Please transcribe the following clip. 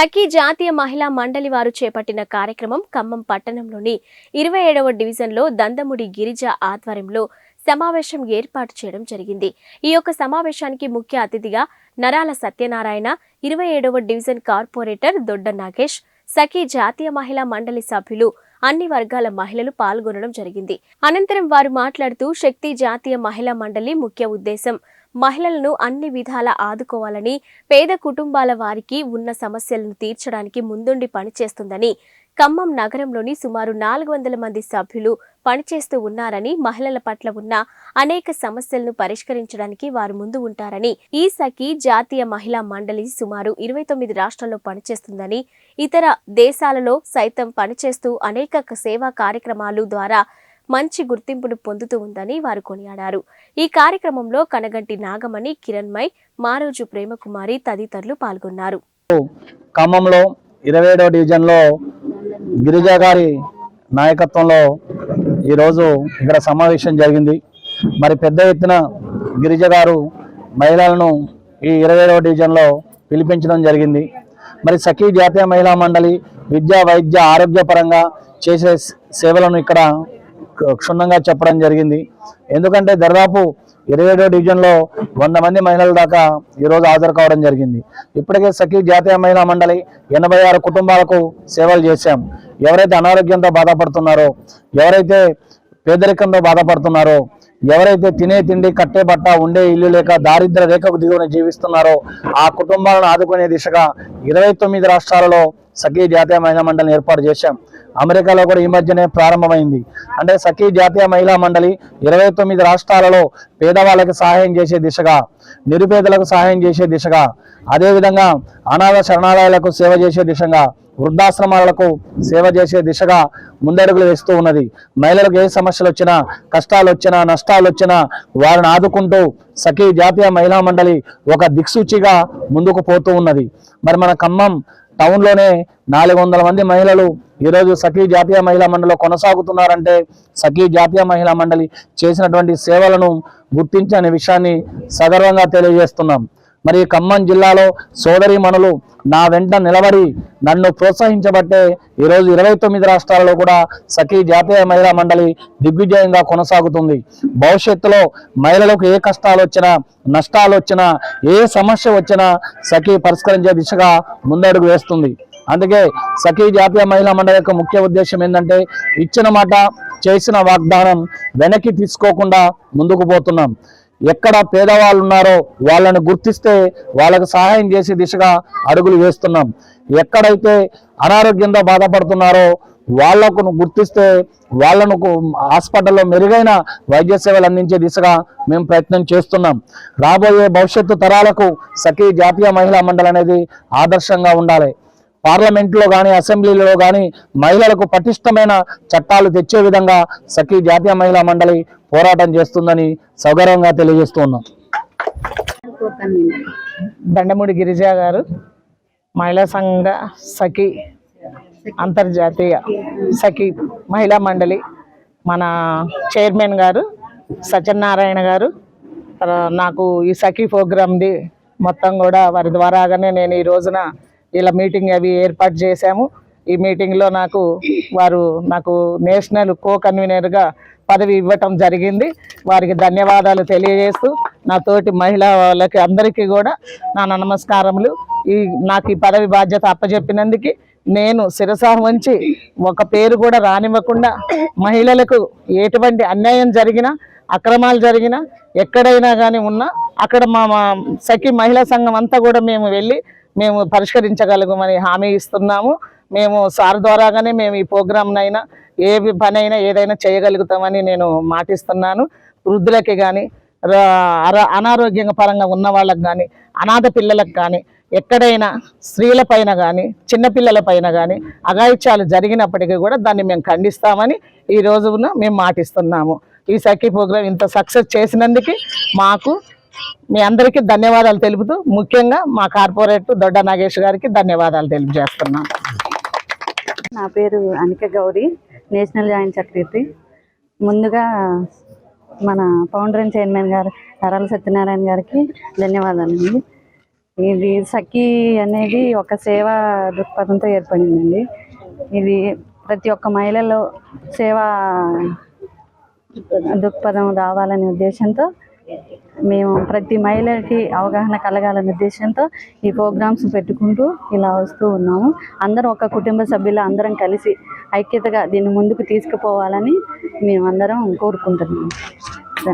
సఖీ జాతీయ మహిళా మండలి వారు చేపట్టిన కార్యక్రమం ఖమ్మం పట్టణంలోని 27వ డివిజన్లో దందముడి గిరిజ ఆధ్వర్యంలో సమావేశం ఏర్పాటు చేయడం జరిగింది. ఈ యొక్క సమావేశానికి ముఖ్య అతిథిగా నరాల సత్యనారాయణ, 27వ డివిజన్ కార్పొరేటర్ దొడ్డ నాగేష్, సఖీ జాతీయ మహిళా మండలి సభ్యులు, అన్ని వర్గాల మహిళలు పాల్గొనడం జరిగింది. అనంతరం వారు మాట్లాడుతూ శక్తి జాతీయ మహిళా మండలి ముఖ్య ఉద్దేశం మహిళలను అన్ని విధాలా ఆదుకోవాలని, పేద కుటుంబాల వారికి ఉన్న సమస్యలను తీర్చడానికి ముందుండి పనిచేస్తుందని, ఖమ్మం నగరంలోని సుమారు 400 మంది సభ్యులు పనిచేస్తూ ఉన్నారని, మహిళల పట్ల ఉన్న అనేక సమస్యలను పరిష్కరించడానికి వారు ముందు ఉంటారని, ఈ సఖీ జాతీయ మహిళా మండలి సుమారు 29 రాష్ట్రాల్లో పనిచేస్తుందని, ఇతర దేశాలలో సైతం పనిచేస్తూ అనేక సేవా కార్యక్రమాలు ద్వారా మంచి గుర్తింపును పొందుతూ ఉందని వారు కొనియాడారు. ఈ కార్యక్రమంలో కనగంటి నాగమణి, కిరణ్మయ్, మారోజు ప్రేమకుమారి తదితరులు పాల్గొన్నారు. ఖమ్మంలో 27వ డివిజన్లో గిరిజా గారి నాయకత్వంలో ఈరోజు ఇక్కడ సమావేశం జరిగింది. మరి పెద్ద ఎత్తున గిరిజ గారు మహిళలను ఈ 27వ డివిజన్లో పిలిపించడం జరిగింది. మరి సఖీ జాతీయ మహిళా మండలి విద్యా, వైద్య, ఆరోగ్యపరంగా చేసే సేవలను ఇక్కడ క్షుణ్ణంగా చెప్పడం జరిగింది. ఎందుకంటే దాదాపు 27వ డివిజన్లో 100 మంది మహిళల దాకా ఈరోజు హాజరు కావడం జరిగింది. ఇప్పటికే సఖీ జాతీయ మహిళా మండలి 86 కుటుంబాలకు సేవలు చేశాం. ఎవరైతే అనారోగ్యంతో బాధపడుతున్నారో, ఎవరైతే పేదరికంతో బాధపడుతున్నారో, ఎవరైతే తినే తిండి, కట్టే బట్ట, ఉండే ఇల్లు లేక దారిద్ర్య రేఖకు దిగువన జీవిస్తున్నారో ఆ కుటుంబాలను ఆదుకునే దిశగా 29 రాష్ట్రాలలో సఖీ జాతీయ మహిళా మండలిని ఏర్పాటు చేశాం. అమెరికాలో కూడా ఈ మధ్యనే ప్రారంభమైంది. అంటే సఖీ జాతీయ మహిళా మండలి 29 రాష్ట్రాలలో పేదవాళ్ళకి సహాయం చేసే దిశగా, నిరుపేదలకు సహాయం చేసే దిశగా, అదేవిధంగా అనాథ శరణాలయాలకు సేవ చేసే దిశగా, వృద్ధాశ్రమాలకు సేవ చేసే దిశగా ముందడుగులు వేస్తూ ఉన్నది. మహిళలకు ఏ సమస్యలు వచ్చినా, కష్టాలు వచ్చినా, నష్టాలు వచ్చినా వారిని ఆదుకుంటూ సఖీ జాతీయ మహిళా మండలి ఒక దిక్సూచిగా ముందుకు పోతూ ఉన్నది. మరి మన ఖమ్మం టౌన్లోనే 400 మంది మహిళలు ఈరోజు సఖీ జాతీయ మహిళా మండలిలో కొనసాగుతున్నారంటే సఖీ జాతీయ మహిళా మండలి చేసినటువంటి సేవలను గుర్తించి అనే విషయాన్ని సగర్వంగా తెలియజేస్తున్నాం. మరి ఖమ్మం జిల్లాలో సోదరీమణులు నా వెంట నిలబడి నన్ను ప్రోత్సహించబట్టే ఈరోజు 29 రాష్ట్రాలలో కూడా సఖీ జాతీయ మహిళా మండలి దిగ్విజయంగా కొనసాగుతుంది. భవిష్యత్తులో మహిళలకు ఏ కష్టాలు వచ్చినా, నష్టాలు వచ్చినా, ఏ సమస్య వచ్చినా సఖీ పరిష్కరించే దిశగా ముందడుగు వేస్తుంది. అందుకే సఖీ జాతీయ మహిళా మండలి యొక్క ముఖ్య ఉద్దేశం ఏంటంటే ఇచ్చిన మాట, చేసిన వాగ్దానం వెనక్కి తీసుకోకుండా ముందుకు పోతున్నాం. ఎక్కడ పేదవాళ్ళు ఉన్నారో వాళ్ళని గుర్తిస్తే వాళ్ళకు సహాయం చేసే దిశగా అడుగులు వేస్తున్నాం. ఎక్కడైతే అనారోగ్యంతో బాధపడుతున్నారో వాళ్లకు గుర్తిస్తే వాళ్ళను హాస్పిటల్లో మెరుగైన వైద్య సేవలు అందించే దిశగా మేము ప్రయత్నం చేస్తున్నాం. రాబోయే భవిష్యత్తు తరాలకు సఖీ జాతీయ మహిళా మండలి అనేది ఆదర్శంగా ఉండాలి. పార్లమెంట్లో కానీ, అసెంబ్లీలో కానీ మహిళలకు పటిష్టమైన చట్టాలు తెచ్చే విధంగా సఖీ జాతీయ మహిళా మండలి పోరాటం చేస్తుందని సగర్వంగా తెలియజేస్తున్నాం. దండముడి గిరిజ గారు మహిళా సంఘ సఖీ అంతర్జాతీయ సఖీ మహిళా మండలి మన చైర్మన్ గారు సత్యనారాయణ గారు నాకు ఈ సఖీ ప్రోగ్రామ్ది మొత్తం కూడా వారి ద్వారాగానే నేను ఈ రోజున ఇలా మీటింగ్ అవి ఏర్పాటు చేశాము. ఈ మీటింగ్లో వారు నాకు నేషనల్ కన్వీనర్గా పదవి ఇవ్వటం జరిగింది. వారికి ధన్యవాదాలు తెలియజేస్తూ నా తోటి మహిళా వాళ్ళకి అందరికీ కూడా నా నమస్కారములు. నాకు ఈ పదవి బాధ్యత అప్పచెప్పినందుకు నేను శిరస వంచి ఒక పేరు కూడా రానివ్వకుండా మహిళలకు ఎటువంటి అన్యాయం జరిగినా, అక్రమాలు జరిగినా, ఎక్కడైనా కానీ ఉన్నా అక్కడ మా సఖీ మహిళా సంఘం అంతా కూడా మేము పరిష్కరించగలగమని హామీ ఇస్తున్నాము. మేము సార్ ద్వారాగానే మేము ఈ ప్రోగ్రామ్నైనా ఏ పనైనా ఏదైనా చేయగలుగుతామని నేను మాటిస్తున్నాను. వృద్ధులకి కానీ, అనారోగ్య పరంగా ఉన్న వాళ్ళకి కానీ, అనాథ పిల్లలకు కానీ, ఎక్కడైనా స్త్రీల పైన కానీ, చిన్నపిల్లల పైన కానీ అఘాయిత్యాలు జరిగినప్పటికీ కూడా దాన్ని మేము ఖండిస్తామని ఈ రోజున మేము మాటిస్తున్నాము. ఈ సఖీ ప్రోగ్రాం ఇంత సక్సెస్ చేసినందుకు మీ అందరికీ ధన్యవాదాలు తెలుపుతూ ముఖ్యంగా మా కార్పొరేటర్ దొడ్డ నాగేష్ గారికి ధన్యవాదాలు తెలియజేస్తున్నాను. నా పేరు అనిక గౌరీ, నేషనల్ జాయింట్ సెక్రటరీ. ముందుగా మన ఫౌండర్ అండ్ చైర్మన్ గారు నరాల సత్యనారాయణ గారికి ధన్యవాదాలండి. ఇది సఖీ అనేది ఒక సేవా దృక్పథంతో ఏర్పడిందండి. ఇది ప్రతి ఒక్క మహిళలో సేవా దృక్పథం రావాలనే ఉద్దేశంతో మేము ప్రతి మహిళకి అవగాహన కలగాలనే ఉద్దేశంతో ఈ ప్రోగ్రామ్స్ పెట్టుకుంటూ ఇలా వస్తూ ఉన్నాము. అందరం ఒక కుటుంబ సభ్యులు అందరం కలిసి ఐక్యతగా దీన్ని ముందుకు తీసుకుపోవాలని మేమందరం కోరుకుంటున్నాము.